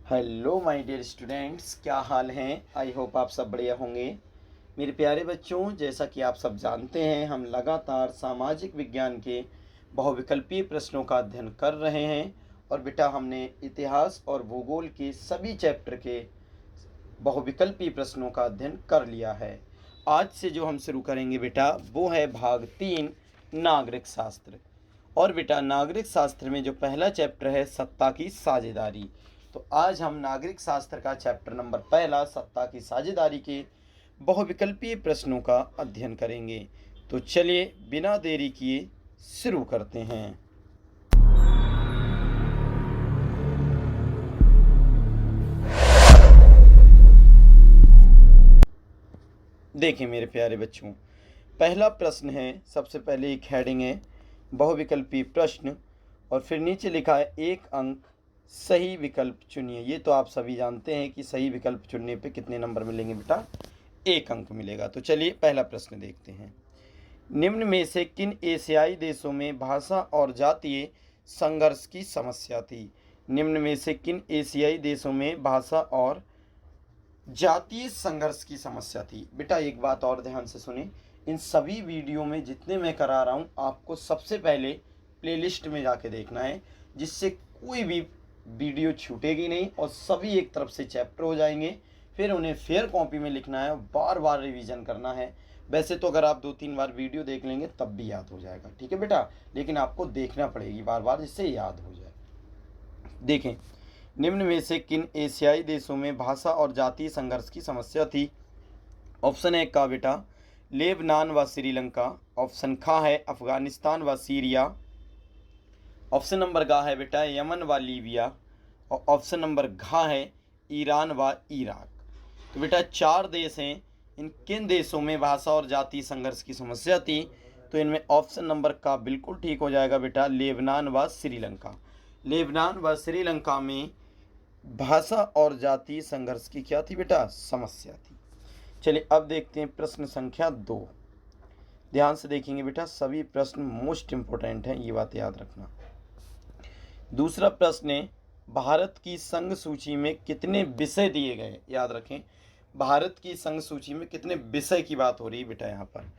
Hello my dear students, क्या हाल हैं। I hope आप सब बढ़िया होंगे। मेरे प्यारे बच्चों, जैसा कि आप सब जानते हैं, हम लगातार सामाजिक विज्ञान के बहुविकल्पीय प्रश्नों का अध्ययन कर रहे हैं। और बेटा, हमने इतिहास और भूगोल के सभी चैप्टर के बहुविकल्पीय प्रश्नों का अध्ययन कर लिया है। आज से जो हम शुरू करेंगे बेटा, वो है भाग 3, नागरिक शास्त्र। और बेटा, नागरिक शास्त्र में जो पहला चैप्टर है, सत्ता की साझेदारी। तो आज हम नागरिक शास्त्र का चैप्टर नंबर पहला, सत्ता की साझेदारी के बहुविकल्पीय प्रश्नों का अध्ययन करेंगे। तो चलिए बिना देरी किए शुरू करते हैं। देखिए मेरे प्यारे बच्चों, पहला प्रश्न है, सबसे पहले एक हेडिंग है बहुविकल्पीय प्रश्न, और फिर नीचे लिखा है 1 अंक, सही विकल्प चुनिए। ये तो आप सभी जानते हैं कि सही विकल्प चुनने पे कितने नंबर मिलेंगे बेटा, 1 अंक मिलेगा। तो चलिए पहला प्रश्न देखते हैं। निम्न में से किन एशियाई देशों में भाषा और जातीय संघर्ष की समस्या थी। निम्न में से किन एशियाई देशों में भाषा और जातीय संघर्ष की समस्या थी। बेटा एक बात और ध्यान से सुने, इन सभी वीडियो में जितने मैं करा रहा हूँ, आपको सबसे पहले प्लेलिस्ट में जाके देखना है, जिससे कोई भी वीडियो छूटेगी नहीं और सभी एक तरफ से चैप्टर हो जाएंगे। फिर उन्हें फेयर कॉपी में लिखना है, बार बार रिवीजन करना है। वैसे तो अगर आप 2-3 बार वीडियो देख लेंगे तब भी याद हो जाएगा, ठीक है बेटा, लेकिन आपको देखना पड़ेगी बार बार, जिससे याद हो जाए। देखें, निम्न में से किन एशियाई देशों में भाषा और जातीय संघर्ष की समस्या थी। ऑप्शन ए का बेटा लेबनान व श्रीलंका। ऑप्शन खा है अफगानिस्तान व सीरिया। ऑप्शन नंबर गा है बेटा यमन व लीबिया। और ऑप्शन नंबर घा है ईरान व इराक। तो बेटा 4 देश हैं, इन किन देशों में भाषा और जातीय संघर्ष की समस्या थी। तो इनमें ऑप्शन नंबर का बिल्कुल ठीक हो जाएगा बेटा, लेबनान व श्रीलंका। लेबनान व श्रीलंका में भाषा और जातीय संघर्ष की क्या थी बेटा, समस्या थी। चलिए अब देखते हैं प्रश्न संख्या 2। ध्यान से देखेंगे बेटा, सभी प्रश्न मोस्ट इंपोर्टेंट हैं, ये बात याद रखना। दूसरा प्रश्न है, भारत की संघ सूची में कितने विषय दिए गए। याद रखें, भारत की संघ सूची में कितने विषय की बात हो रही है बेटा यहाँ पर।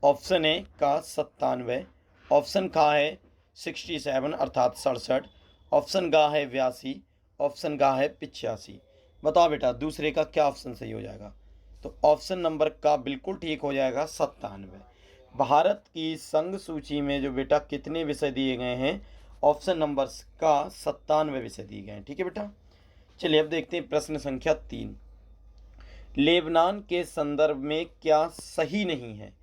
ऑप्शन ए का 97। ऑप्शन का है 67 अर्थात 67। ऑप्शन गा है 82। ऑप्शन गा है 85। बताओ बेटा दूसरे का क्या ऑप्शन सही हो जाएगा। तो ऑप्शन नंबर का बिल्कुल ठीक हो जाएगा 97। भारत की संघ सूची में जो बेटा कितने विषय दिए गए हैं, ऑप्शन नंबर का 97 विषय दिए गए हैं, ठीक है बेटा। चलिए अब देखते हैं प्रश्न संख्या 3। लेबनान के संदर्भ में क्या सही नहीं है।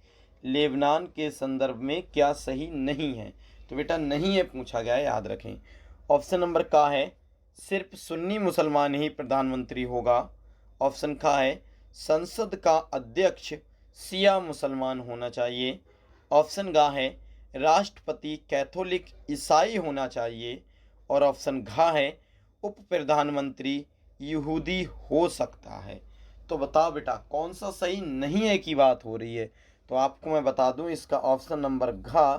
लेबनान के संदर्भ में क्या सही नहीं है। तो बेटा नहीं है पूछा गया है, याद रखें। ऑप्शन नंबर का है सिर्फ सुन्नी मुसलमान ही प्रधानमंत्री होगा। ऑप्शन का है संसद का अध्यक्ष शिया मुसलमान होना चाहिए। ऑप्शन गा है राष्ट्रपति कैथोलिक ईसाई होना चाहिए। और ऑप्शन घा है उप प्रधानमंत्री यहूदी हो सकता है। तो बताओ बेटा कौन सा सही नहीं है की बात हो रही है। तो आपको मैं बता दूं, इसका ऑप्शन नंबर घा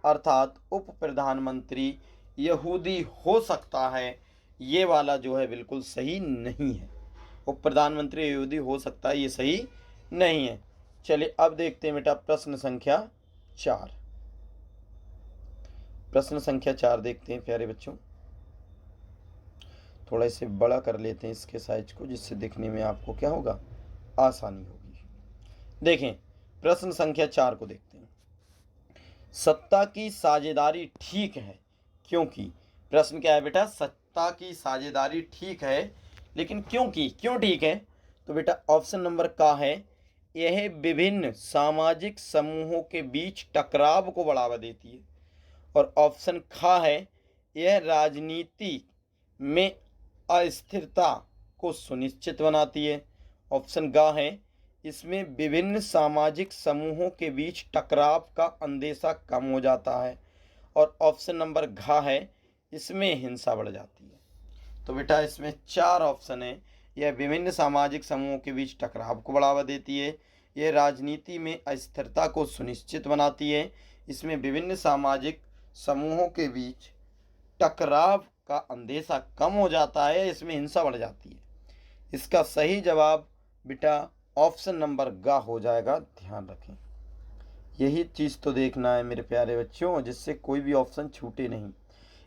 अर्थात उप प्रधानमंत्री यहूदी हो सकता है, ये वाला जो है बिल्कुल सही नहीं है। उप प्रधानमंत्री यहूदी हो सकता है, ये सही नहीं है। चलिए अब देखते हैं बेटा प्रश्न संख्या 4। प्रश्न संख्या 4 देखते हैं प्यारे बच्चों। थोड़ा इसे बड़ा कर लेते हैं इसके साइज को, जिससे दिखने में आपको क्या होगा, आसानी होगी। देखें प्रश्न संख्या 4 को देखते हैं। सत्ता की साझेदारी ठीक है क्योंकि, प्रश्न क्या है बेटा, सत्ता की साझेदारी ठीक है लेकिन क्यों ठीक है। तो बेटा ऑप्शन नंबर का है यह विभिन्न सामाजिक समूहों के बीच टकराव को बढ़ावा देती है। और ऑप्शन खा है यह राजनीति में अस्थिरता को सुनिश्चित बनाती है। ऑप्शन गा है इसमें विभिन्न सामाजिक समूहों के बीच टकराव का अंदेशा कम हो जाता है। और ऑप्शन नंबर घा है इसमें हिंसा बढ़ जाती है। तो बेटा इसमें 4 ऑप्शन है। यह विभिन्न सामाजिक समूहों के बीच टकराव को बढ़ावा देती है, यह राजनीति में अस्थिरता को सुनिश्चित बनाती है, इसमें विभिन्न सामाजिक समूहों के बीच टकराव का अंदेशा कम हो जाता है, इसमें हिंसा बढ़ जाती है। इसका सही जवाब बेटा ऑप्शन नंबर ग हो जाएगा, ध्यान रखें। यही चीज़ तो देखना है मेरे प्यारे बच्चों, जिससे कोई भी ऑप्शन छूटे नहीं।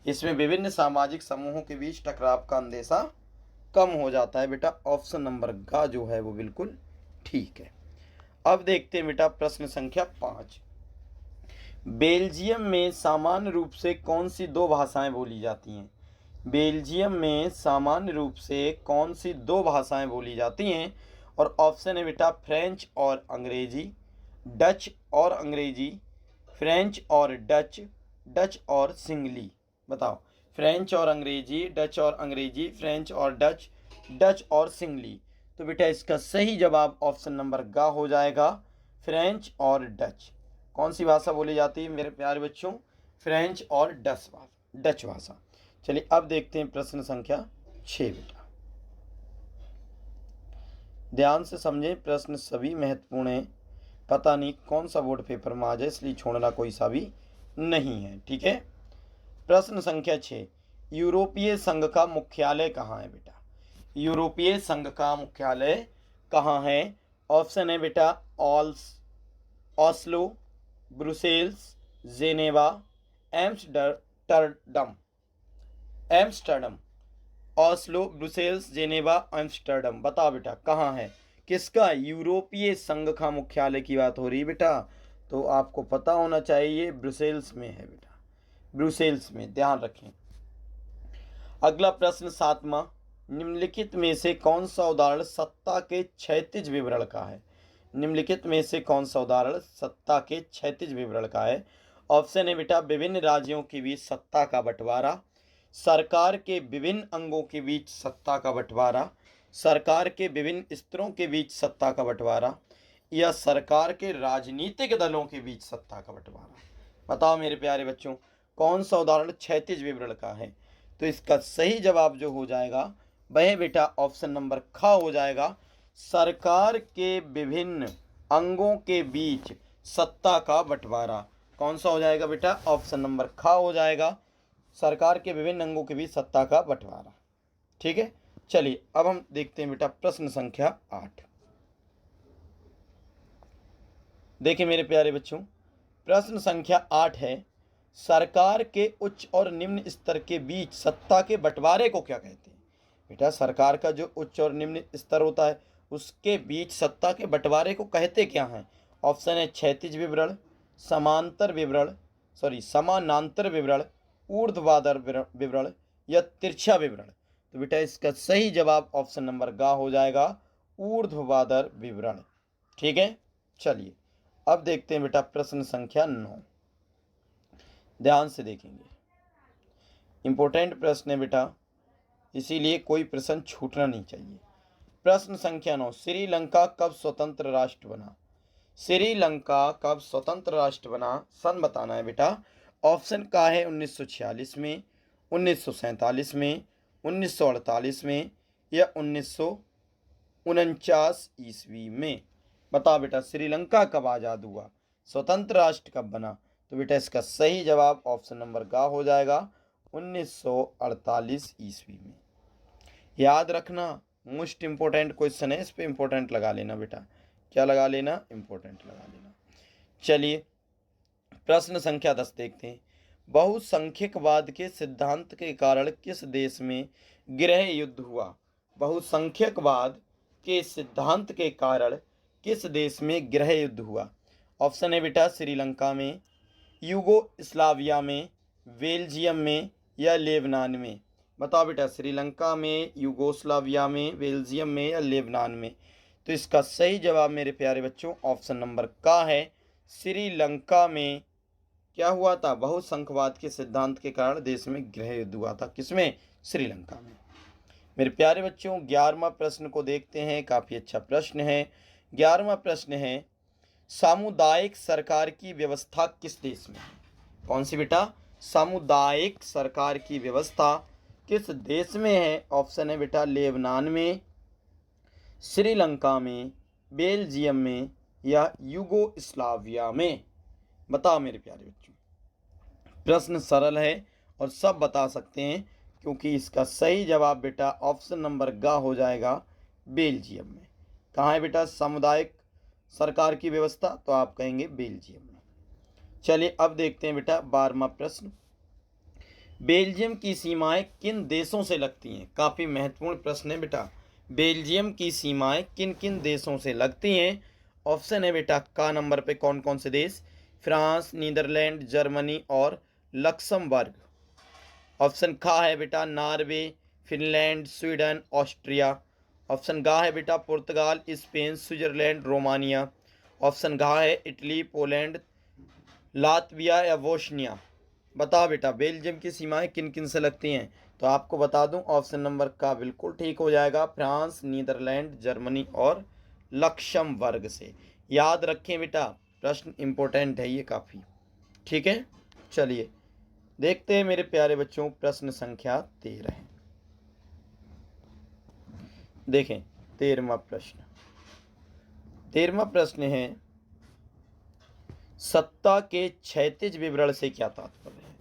इसमें विभिन्न सामाजिक समूहों के बीच टकराव का अंदेशा कम हो जाता है बेटा। ऑप्शन नंबर ग जो है वो बिल्कुल ठीक है। अब देखते हैं बेटा प्रश्न संख्या 5। बेल्जियम में सामान्य रूप से कौन सी दो भाषाएं बोली जाती हैं? बेल्जियम में सामान्य रूप से कौन सी दो भाषाएं बोली जाती हैं? और ऑप्शन है बेटा फ्रेंच और अंग्रेजी, डच और अंग्रेजी, फ्रेंच और डच, डच और सिंगली। बताओ, फ्रेंच और अंग्रेजी, डच और अंग्रेजी, फ्रेंच और डच, डच और सिंगली। तो बेटा इसका सही जवाब ऑप्शन नंबर ग हो जाएगा, फ्रेंच और डच। कौन सी भाषा बोली जाती है मेरे प्यारे बच्चों? फ्रेंच और डच भाषा। चलिए अब देखते हैं प्रश्न संख्या 6 बेटा। ध्यान से समझें, प्रश्न सभी महत्वपूर्ण हैं। पता नहीं कौन सा बोर्ड पेपर में आ जाए, इसलिए छोड़ना कोई सा भी नहीं है, ठीक है। प्रश्न संख्या 6। यूरोपीय संघ का मुख्यालय कहाँ है बेटा? यूरोपीय संघ का मुख्यालय कहाँ है? ऑप्शन है बेटा Oslo, Brussels, Geneva, Amsterdam. Oslo, Brussels, Geneva, Amsterdam. बताओ बेटा कहाँ है, किसका यूरोपीय संघ का मुख्यालय की बात हो रही है बेटा? तो आपको पता होना चाहिए ब्रुसेल्स में है बेटा, ब्रुसेल्स में, ध्यान रखें। अगला प्रश्न 7वां। निम्नलिखित में से कौन सा उदाहरण सत्ता के क्षैतिज विवरण का है? निम्नलिखित में से कौन सा उदाहरण सत्ता के क्षैतिज विवरण का है? ऑप्शन है बेटा विभिन्न राज्यों के बीच सत्ता का बंटवारा, सरकार के विभिन्न अंगों के बीच सत्ता का बंटवारा, सरकार के विभिन्न स्तरों के बीच सत्ता का बंटवारा, या सरकार के राजनीतिक दलों के बीच सत्ता का बंटवारा। बताओ मेरे प्यारे बच्चों, कौन सा उदाहरण क्षैतिज विवरण का है? तो इसका सही जवाब जो हो जाएगा वह बेटा ऑप्शन नंबर ख हो जाएगा, सरकार के विभिन्न अंगों के बीच सत्ता का बंटवारा। कौन सा हो जाएगा बेटा? ऑप्शन नंबर ख हो जाएगा, सरकार के विभिन्न अंगों के बीच सत्ता का बंटवारा। ठीक है, चलिए अब हम देखते हैं बेटा प्रश्न संख्या 8। देखिए मेरे प्यारे बच्चों, प्रश्न संख्या 8 है, सरकार के उच्च और निम्न स्तर के बीच सत्ता के बंटवारे को क्या कहते हैं? बेटा सरकार का जो उच्च और निम्न स्तर होता है उसके बीच सत्ता के बंटवारे को कहते क्या हैं? ऑप्शन है क्षैतिज विवरण, समानांतर विवरण, ऊर्ध्वाधर विवरण, या तिरछा विवरण। तो बेटा इसका सही जवाब ऑप्शन नंबर ग हो जाएगा, ऊर्ध्वाधर विवरण। ठीक है, चलिए अब देखते हैं बेटा प्रश्न संख्या 9। ध्यान से देखेंगे, इंपॉर्टेंट प्रश्न है बेटा, इसीलिए कोई प्रश्न छूटना नहीं चाहिए। प्रश्न संख्या 9, श्रीलंका कब स्वतंत्र राष्ट्र बना? श्रीलंका कब स्वतंत्र राष्ट्र बना, सन बताना है बेटा। ऑप्शन का है 1946 में, 1947 में, 1948 में, या 1949 ईस्वी में। बताओ बेटा श्रीलंका कब आज़ाद हुआ, स्वतंत्र राष्ट्र कब बना? तो बेटा इसका सही जवाब ऑप्शन नंबर ग हो जाएगा, 1948 ईस्वी में। याद रखना, मोस्ट इम्पोर्टेंट क्वेश्चन है, इस पे इम्पोर्टेंट लगा लेना बेटा। क्या लगा लेना? इम्पोर्टेंट लगा लेना। चलिए प्रश्न संख्या 10 देखते हैं। बहुसंख्यकवाद के सिद्धांत के कारण किस देश में गृह युद्ध हुआ? बहुसंख्यकवाद के सिद्धांत के कारण किस देश में गृह युद्ध हुआ? ऑप्शन है बेटा श्रीलंका में, यूगोस्लाविया में, बेल्जियम में, या लेबनान में। बताओ बेटा श्रीलंका में, यूगोस्लाविया में, बेल्जियम में, या लेबनान में। तो इसका सही जवाब मेरे प्यारे बच्चों ऑप्शन नंबर का है, श्रीलंका में क्या हुआ था? बहुसंख्यकवाद के सिद्धांत के कारण देश में गृह युद्ध हुआ था। किसमें? श्रीलंका में। मेरे प्यारे बच्चों 11वां प्रश्न को देखते हैं, काफ़ी अच्छा प्रश्न है। 11वां प्रश्न है, सामुदायिक सरकार की व्यवस्था किस देश में है? कौन सी बेटा? सामुदायिक सरकार की व्यवस्था किस देश में है? ऑप्शन है बेटा लेबनान में, श्रीलंका में, बेल्जियम में, या यूगोस्लाविया में। बताओ मेरे प्यारे बच्चों, प्रश्न सरल है और सब बता सकते हैं क्योंकि इसका सही जवाब बेटा ऑप्शन नंबर ग हो जाएगा, बेल्जियम में। कहाँ है बेटा सामुदायिक सरकार की व्यवस्था, तो आप कहेंगे बेल्जियम में। चलिए अब देखते हैं बेटा 12वां प्रश्न। बेल्जियम की सीमाएं किन देशों से लगती हैं? काफ़ी महत्वपूर्ण प्रश्न है बेटा। बेल्जियम की सीमाएं किन किन देशों से लगती हैं? ऑप्शन है बेटा का नंबर पे कौन कौन से देश? फ्रांस, नीदरलैंड, जर्मनी और लक्समबर्ग। ऑप्शन खा है बेटा Norway, Finland, Sweden, Austria. Option गा है बेटा पुर्तगाल, स्पेन, स्विट्जरलैंड, रोमानिया। ऑप्शन घा है इटली, पोलैंड, लातविया या बोस्निया। बताओ बेटा बेल्जियम की सीमाएं किन किन से लगती हैं? तो आपको बता दूं ऑप्शन नंबर का बिल्कुल ठीक हो जाएगा, फ्रांस, नीदरलैंड, जर्मनी और लक्समबर्ग से। याद रखें बेटा, प्रश्न इंपॉर्टेंट है ये काफ़ी। ठीक है, चलिए देखते हैं मेरे प्यारे बच्चों प्रश्न संख्या 13 है। देखें 13वां प्रश्न। 13वां प्रश्न है, सत्ता के क्षैतिज विवरण से क्या तात्पर्य है?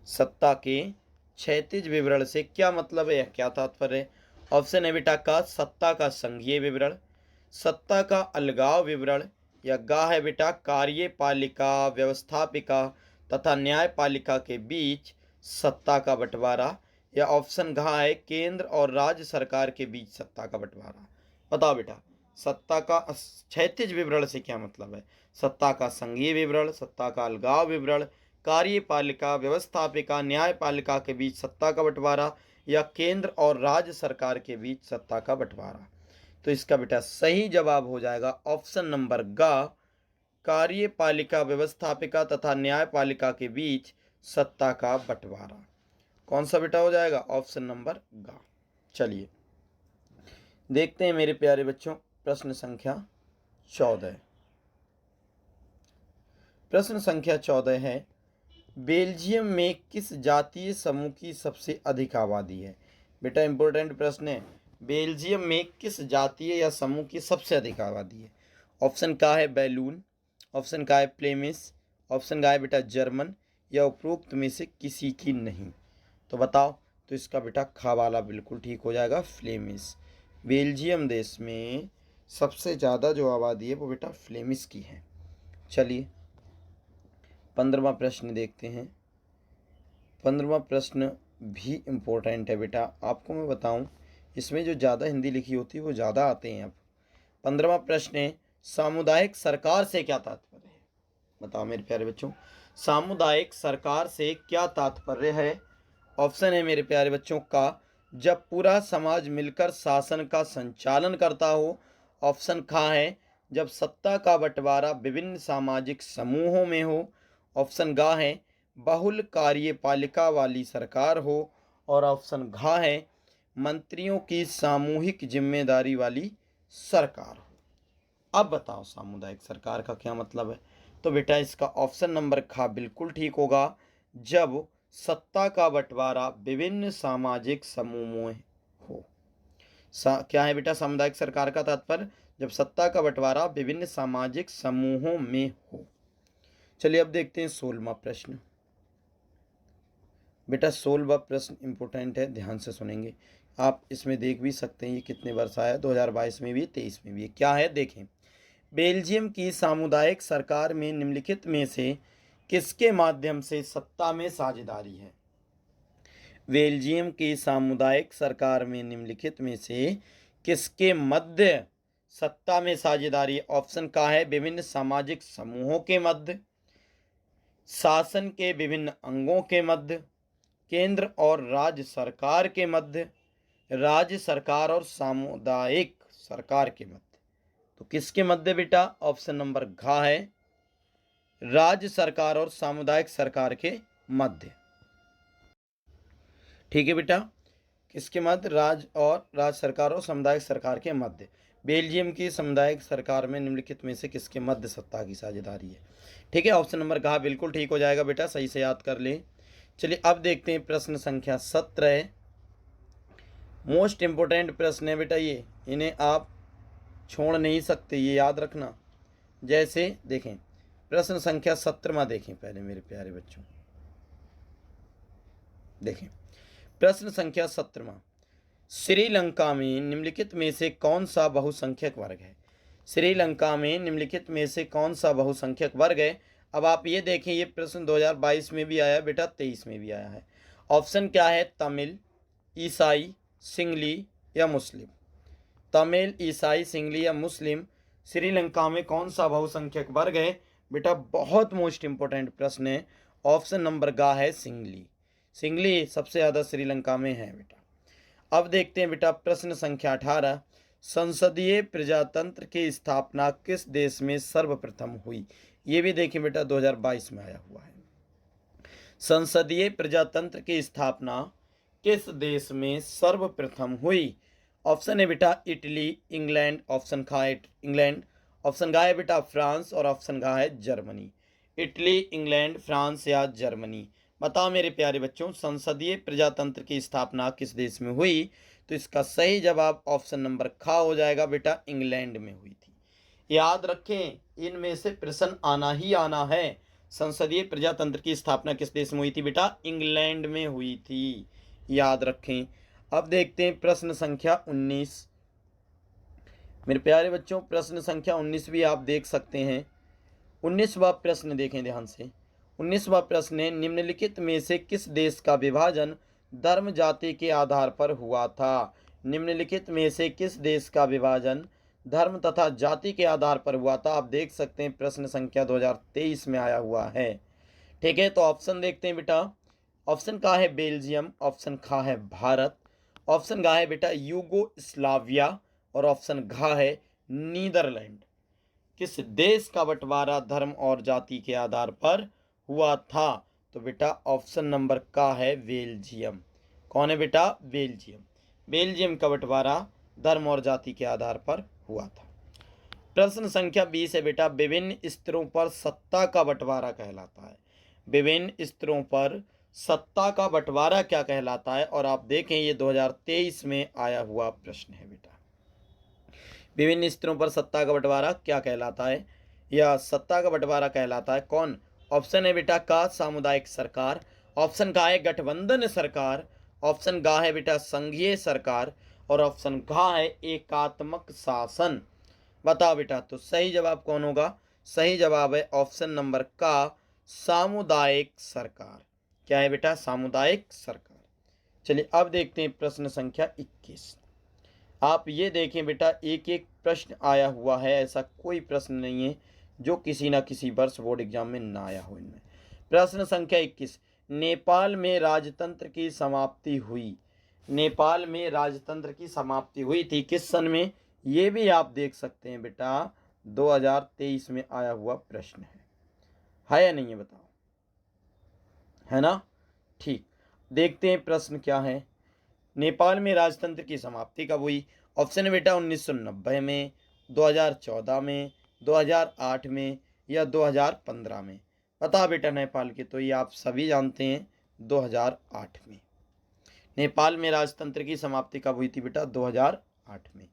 सत्ता के क्षैतिज विवरण से क्या मतलब है या क्या तात्पर्य है? ऑप्शन है बेटा का सत्ता का संघीय विवरण, सत्ता का अलगाव विवरण, या गा है बेटा कार्यपालिका, व्यवस्थापिका तथा न्यायपालिका के बीच सत्ता का बंटवारा, या ऑप्शन घा है केंद्र और राज्य सरकार के बीच सत्ता का बंटवारा। बताओ बेटा सत्ता का क्षैतिज विवरण से क्या मतलब है? सत्ता का संघीय विवरण, सत्ता का अलगाव विवरण, कार्यपालिका, व्यवस्थापिका, न्यायपालिका के बीच सत्ता का बंटवारा, या केंद्र और राज्य सरकार के बीच सत्ता का बंटवारा। तो इसका बेटा सही जवाब हो जाएगा ऑप्शन नंबर गा, कार्यपालिका, व्यवस्थापिका तथा न्यायपालिका के बीच सत्ता का बंटवारा। कौन सा बेटा हो जाएगा? ऑप्शन नंबर गा। चलिए देखते हैं मेरे प्यारे बच्चों प्रश्न संख्या 14। प्रश्न संख्या 14 है, बेल्जियम में किस जातीय समूह की सबसे अधिक आबादी है? बेटा इंपॉर्टेंट प्रश्न है, बेल्जियम में किस जातीय या समूह की सबसे अधिक आबादी है? ऑप्शन का है बैलून, ऑप्शन का है फ्लेमिश, ऑप्शन का है बेटा जर्मन, या उपरोक्त में से किसी की नहीं। तो बताओ, तो इसका बेटा खा वाला बिल्कुल ठीक हो जाएगा, फ्लेमिश। बेल्जियम देश में सबसे ज़्यादा जो आबादी है वो बेटा फ्लेमिश की है। चलिए 15वां प्रश्न देखते हैं। 15वां प्रश्न भी इम्पोर्टेंट है बेटा, आपको मैं बताऊं इसमें जो ज़्यादा हिंदी लिखी होती है वो ज़्यादा आते हैं। अब 15वां प्रश्न है, सामुदायिक सरकार से क्या तात्पर्य है? बताओ मेरे प्यारे बच्चों, सामुदायिक सरकार से क्या तात्पर्य है? ऑप्शन है मेरे प्यारे बच्चों का, जब पूरा समाज मिलकर शासन का संचालन करता हो। ऑप्शन खा है, जब सत्ता का बंटवारा विभिन्न सामाजिक समूहों में हो। ऑप्शन गा है, बहुल कार्यपालिका वाली सरकार हो। और ऑप्शन घा है, मंत्रियों की सामूहिक जिम्मेदारी वाली सरकार हो। अब बताओ सामुदायिक सरकार का क्या मतलब है? तो बेटा इसका ऑप्शन नंबर खा बिल्कुल ठीक होगा, जब सत्ता का बंटवारा विभिन्न सामाजिक समूहों में हो। क्या है बेटा सामुदायिक सरकार का तात्पर्य? जब सत्ता का बंटवारा विभिन्न सामाजिक समूहों में हो। चलिए अब देखते हैं 16वां प्रश्न। बेटा 16वां प्रश्न इंपॉर्टेंट है, ध्यान से सुनेंगे। आप इसमें देख भी सकते हैं ये कितने वर्ष आया, 2022 में भी 23 में भी है। क्या है देखें, बेल्जियम की सामुदायिक सरकार में निम्नलिखित में से किसके माध्यम से सत्ता में साझेदारी है? बेल्जियम की सामुदायिक सरकार में निम्नलिखित में से किसके मध्य सत्ता में साझेदारी? ऑप्शन का है विभिन्न सामाजिक समूहों के मध्य, शासन के विभिन्न अंगों के मध्य, केंद्र और राज्य सरकार के मध्य, राज्य सरकार और सामुदायिक सरकार के मध्य। तो किसके मध्य बेटा? ऑप्शन नंबर घा है, राज्य सरकार और सामुदायिक सरकार के मध्य। ठीक है बेटा, किसके मध्य? राज्य सरकार और सामुदायिक सरकार के मध्य। बेल्जियम की सामुदायिक सरकार में निम्नलिखित में से किसके मध्य सत्ता की साझेदारी है? ठीक है, ऑप्शन नंबर घा बिल्कुल ठीक हो जाएगा बेटा, सही से याद कर ले। चलिए अब देखते हैं प्रश्न संख्या 17। मोस्ट इंपोर्टेंट प्रश्न है बेटा ये, इन्हें आप छोड़ नहीं सकते, ये याद रखना। जैसे देखें प्रश्न संख्या 17वां देखें पहले मेरे प्यारे बच्चों। देखें प्रश्न संख्या 17, श्रीलंका में निम्नलिखित में से कौन सा बहुसंख्यक वर्ग है? श्रीलंका में निम्नलिखित में से कौन सा बहुसंख्यक वर्ग है? अब आप ये देखें, ये प्रश्न 2022 में भी आया बेटा, 23 में भी आया है। ऑप्शन क्या है? तमिल, ईसाई, सिंगली या मुस्लिम। तमिल, ईसाई, सिंगली या मुस्लिम, श्रीलंका में कौन सा बहुसंख्यक वर्ग है? बेटा बहुत मोस्ट इंपोर्टेंट प्रश्न है। ऑप्शन नंबर गा है सिंगली। सिंगली सबसे ज़्यादा श्रीलंका में है बेटा। अब देखते हैं बेटा प्रश्न संख्या 18, संसदीय प्रजातंत्र की स्थापना किस देश में सर्वप्रथम हुई? ये भी देखें बेटा 2022 में आया हुआ है। संसदीय प्रजातंत्र की स्थापना किस देश में सर्वप्रथम हुई? ऑप्शन है बेटा इटली, इंग्लैंड, ऑप्शन खा है इंग्लैंड, ऑप्शन गा है बेटा फ्रांस और ऑप्शन गा है जर्मनी। इटली, इंग्लैंड, फ्रांस या जर्मनी। बताओ मेरे प्यारे बच्चों, संसदीय प्रजातंत्र की स्थापना किस देश में हुई? तो इसका सही जवाब ऑप्शन नंबर खा हो जाएगा बेटा, इंग्लैंड में हुई थी। याद रखें, इनमें से प्रश्न आना ही आना है। संसदीय प्रजातंत्र की स्थापना किस देश में हुई थी बेटा? इंग्लैंड में हुई थी, याद रखें। अब देखते हैं प्रश्न संख्या 19। मेरे प्यारे बच्चों, प्रश्न संख्या 19 भी आप देख सकते हैं। 19वां प्रश्न देखें ध्यान से। 19वां प्रश्न है, निम्नलिखित में से किस देश का विभाजन धर्म जाति के आधार पर हुआ था? निम्नलिखित में से किस देश का विभाजन धर्म तथा जाति के आधार पर हुआ था? आप देख सकते हैं प्रश्न संख्या 2023 में आया हुआ है। ठीक है, तो ऑप्शन देखते हैं बेटा। ऑप्शन का है बेल्जियम, ऑप्शन खा है भारत, ऑप्शन गा है बेटा यूगोस्लाविया और ऑप्शन घा है नीदरलैंड। किस देश का बंटवारा धर्म और जाति के आधार पर हुआ था? तो बेटा ऑप्शन नंबर का है बेल्जियम। कौन है बेटा? बेल्जियम। बेल्जियम का बंटवारा धर्म और जाति के आधार पर हुआ था। प्रश्न संख्या 20 है बेटा, विभिन्न स्तरों पर सत्ता का बंटवारा कहलाता है। विभिन्न स्तरों पर सत्ता का बंटवारा क्या कहलाता है? और आप देखें ये 2023 में आया हुआ प्रश्न है बेटा। विभिन्न स्तरों पर सत्ता का बंटवारा क्या कहलाता है, या सत्ता का बंटवारा कहलाता है कौन? ऑप्शन है बेटा का सामुदायिक सरकार, ऑप्शन का है गठबंधन सरकार, ऑप्शन गा है बेटा संघीय सरकार और ऑप्शन घा है एकात्मक शासन। बताओ बेटा, तो सही जवाब कौन होगा? सही जवाब है ऑप्शन नंबर का सामुदायिक सरकार। क्या है बेटा? सामुदायिक सरकार। चलिए अब देखते हैं प्रश्न संख्या 21। आप ये देखें बेटा, एक एक प्रश्न आया हुआ है, ऐसा कोई प्रश्न नहीं है जो किसी ना किसी वर्ष बोर्ड एग्जाम में ना आया हो। इनमें प्रश्न संख्या 21, नेपाल में राजतंत्र की समाप्ति हुई। नेपाल में राजतंत्र की समाप्ति हुई थी किस सन में? ये भी आप देख सकते हैं बेटा, 2023 में आया हुआ प्रश्न है या नहीं है? बताओ, है ना? ठीक, देखते हैं प्रश्न क्या है। नेपाल में राजतंत्र की समाप्ति कब हुई? ऑप्शन है बेटा 1990 में, 2014 में, 2008 में या 2015 में। बता बेटा नेपाल के, तो ये आप सभी जानते हैं 2008 में। नेपाल में राजतंत्र की समाप्ति कब हुई थी बेटा? 2008 में।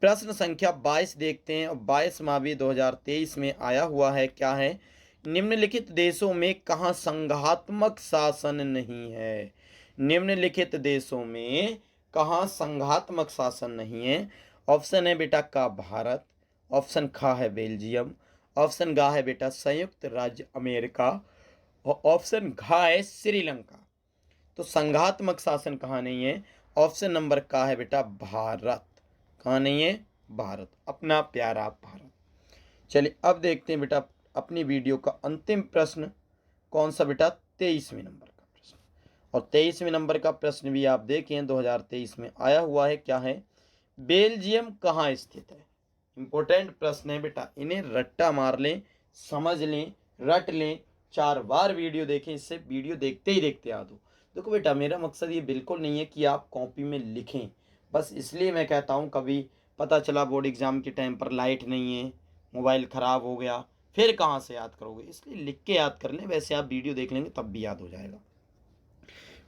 प्रश्न संख्या 22 देखते हैं, और 22वां भी 2023 में आया हुआ है। क्या है? निम्नलिखित देशों में कहाँ संघात्मक शासन नहीं है? निम्नलिखित देशों में कहाँ संघात्मक शासन नहीं है? ऑप्शन है बेटा का भारत, ऑप्शन खा है बेल्जियम, ऑप्शन गा है बेटा संयुक्त राज्य अमेरिका और ऑप्शन घा है श्रीलंका। तो संघात्मक शासन कहाँ नहीं है? ऑप्शन नंबर का है बेटा भारत। कहाँ नहीं है? भारत, अपना प्यारा भारत। चलिए अब देखते हैं बेटा अपनी वीडियो का अंतिम प्रश्न कौन सा बेटा? 23वें नंबर का प्रश्न। और 23वें नंबर का प्रश्न भी आप देखें 2023 में आया हुआ है। क्या है? बेल्जियम कहाँ स्थित है? इंपॉर्टेंट प्रश्न है बेटा, इन्हें रट्टा मार लें, समझ लें, रट लें, 4 बार वीडियो देखें, इससे वीडियो देखते ही देखते याद हो। देखो बेटा, मेरा मकसद ये बिल्कुल नहीं है कि आप कॉपी में लिखें, बस इसलिए मैं कहता हूँ कभी पता चला बोर्ड एग्ज़ाम के टाइम पर लाइट नहीं है, मोबाइल ख़राब हो गया, फिर कहाँ से याद करोगे? इसलिए लिख के याद कर लें, वैसे आप वीडियो देख लेंगे तब भी याद हो जाएगा।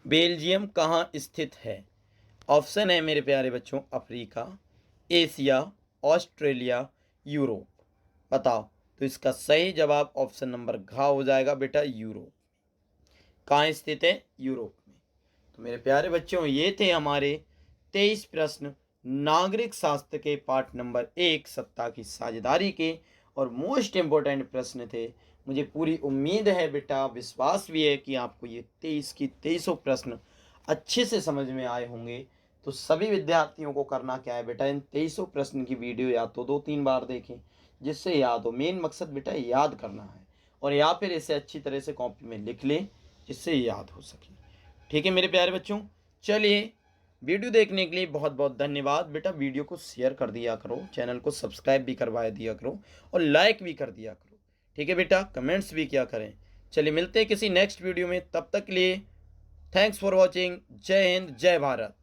बेल्जियम कहाँ स्थित है? ऑप्शन है मेरे प्यारे बच्चों, अफ्रीका, एशिया, ऑस्ट्रेलिया, यूरोप। बताओ, तो इसका सही जवाब ऑप्शन नंबर घा हो जाएगा बेटा, यूरोप। कहाँ स्थित है? यूरोप में। तो मेरे प्यारे बच्चों, ये थे हमारे 23 प्रश्न नागरिक शास्त्र के पाठ नंबर 1 सत्ता की साझेदारी के, और मोस्ट इम्पोर्टेंट प्रश्न थे। मुझे पूरी उम्मीद है बेटा, विश्वास भी है कि आपको ये 23 की 23 प्रश्न अच्छे से समझ में आए होंगे। तो सभी विद्यार्थियों को करना क्या है बेटा, इन 23 प्रश्न की वीडियो या तो 2-3 बार देखें जिससे याद हो। मेन मकसद बेटा याद करना है, और या फिर इसे अच्छी तरह से कॉपी में लिख लें जिससे याद हो सके। ठीक है मेरे प्यारे बच्चों, चलिए, वीडियो देखने के लिए बहुत बहुत धन्यवाद बेटा। वीडियो को शेयर कर दिया करो, चैनल को सब्सक्राइब भी करवा दिया करो, और लाइक भी कर दिया करो। ठीक है बेटा, कमेंट्स भी क्या करें। चलिए मिलते हैं किसी नेक्स्ट वीडियो में, तब तक के लिए थैंक्स फॉर वॉचिंग। जय हिंद, जय भारत।